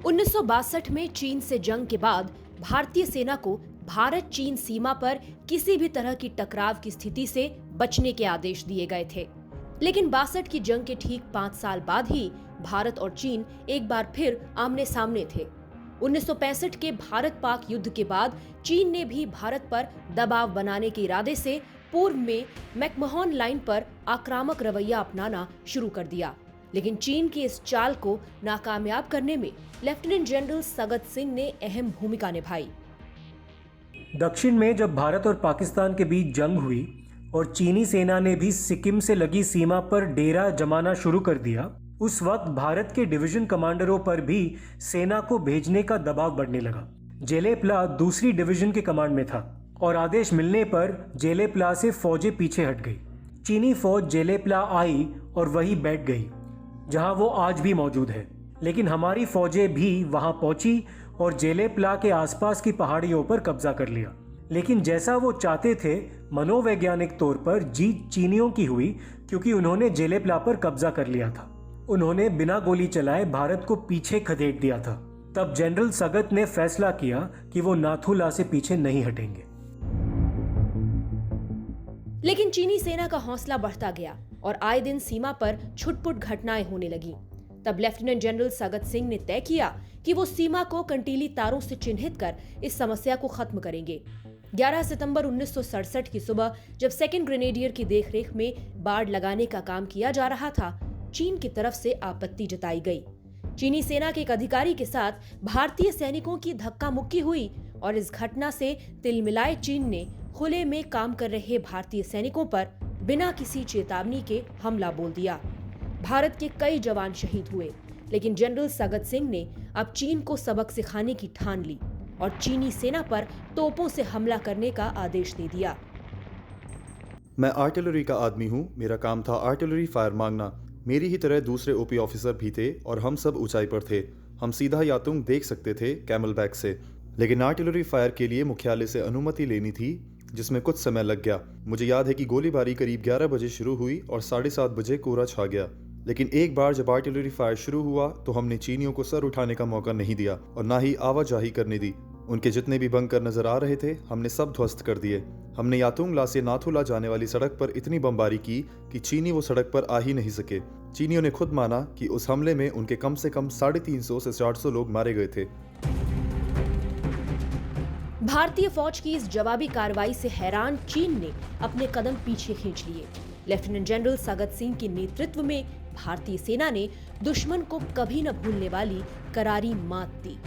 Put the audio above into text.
1962 में चीन से जंग के बाद भारतीय सेना को भारत चीन सीमा पर किसी भी तरह की टकराव की स्थिति से बचने के आदेश दिए गए थे। लेकिन 62 की जंग के ठीक 5 साल बाद ही भारत और चीन एक बार फिर आमने सामने थे। 1965 के भारत पाक युद्ध के बाद चीन ने भी भारत पर दबाव बनाने के इरादे से पूर्व में मैकमोहन लाइन पर आक्रामक रवैया अपनाना शुरू कर दिया। लेकिन चीन की इस चाल को नाकामयाब करने में लेफ्टिनेंट जनरल सगत सिंह ने अहम भूमिका निभाई। दक्षिण में जब भारत और पाकिस्तान के बीच जंग हुई और चीनी सेना ने भी सिक्किम से लगी सीमा पर डेरा जमाना शुरू कर दिया, उस वक्त भारत के डिवीजन कमांडरों पर भी सेना को भेजने का दबाव बढ़ने लगा। जेलेपला दूसरी डिवीजन के कमांड में था और आदेश मिलने पर जेलेपला से फौजें पीछे हट गई। चीनी फौज जेलेपला आई और वहीं बैठ गई जहां वो आज भी मौजूद है। लेकिन हमारी फौजें भी वहां पहुंची और जेलेपला के आसपास की पहाड़ियों पर कब्जा कर लिया। लेकिन जैसा वो चाहते थे, मनोवैज्ञानिक तौर पर जीत चीनियों की हुई, क्योंकि उन्होंने जेलेपला पर कब्जा कर लिया था। उन्होंने बिना गोली चलाए भारत को पीछे खदेड़ दिया था। तब जनरल सगत ने फैसला किया कि वो नाथुला से पीछे नहीं हटेंगे। लेकिन चीनी सेना का हौसला बढ़ता गया और आए दिन सीमा पर छुटपुट घटनाएं होने लगी। तब लेफ्टिनेंट जनरल सगत सिंह ने तय किया कि वो सीमा को कंटीली तारों से चिन्हित कर इस समस्या को खत्म करेंगे। 11 सितंबर 1967 की सुबह जब सेकंड ग्रेनेडियर की देखरेख में बाड़ लगाने का काम किया जा रहा था, चीन की तरफ से आपत्ति जताई गई। चीनी सेना के एक अधिकारी के साथ भारतीय सैनिकों की धक्का मुक्की हुई और इस घटना से तिलमिलाए चीन ने खुले में काम कर रहे भारतीय सैनिकों पर बिना किसी चेतावनी के हमला बोल दिया। भारत के कई जवान शहीद हुए, लेकिन जनरल सगत सिंह ने अब चीन को सबक सिखाने की ठान ली और चीनी सेना पर तोपों से हमला करने का आदेश दे दिया। मैं आर्टिलरी का आदमी हूँ। मेरा काम था आर्टिलरी फायर मांगना। मेरी ही तरह दूसरे ओपी ऑफिसर भी थे और हम सब ऊंचाई पर थे। हम सीधा यातुंग देख सकते थे कैमल बैक से। लेकिन आर्टिलरी फायर के लिए मुख्यालय से अनुमति लेनी थी, जिसमें कुछ समय लग गया। मुझे याद है कि गोलीबारी करीब 11 बजे शुरू हुई और 7:30 बजे कोहरा छा गया। लेकिन एक बार जब आर्टिलरी फायर शुरू हुआ तो हमने चीनियों को सर उठाने का मौका नहीं दिया और ना ही आवाजाही करने दी। उनके जितने भी बंकर नजर आ रहे थे हमने सब ध्वस्त कर दिए। हमने यातुंगला से नाथुला जाने वाली सड़क पर इतनी बमबारी की कि चीनी वो सड़क पर आ ही नहीं सके। चीनियों ने खुद माना कि उस हमले में उनके कम से कम 350 से 400 लोग मारे गए थे। भारतीय फौज की इस जवाबी कार्रवाई से हैरान चीन ने अपने कदम पीछे खींच लिए। लेफ्टिनेंट जनरल सगत सिंह के नेतृत्व में भारतीय सेना ने दुश्मन को कभी न भूलने वाली करारी मात दी।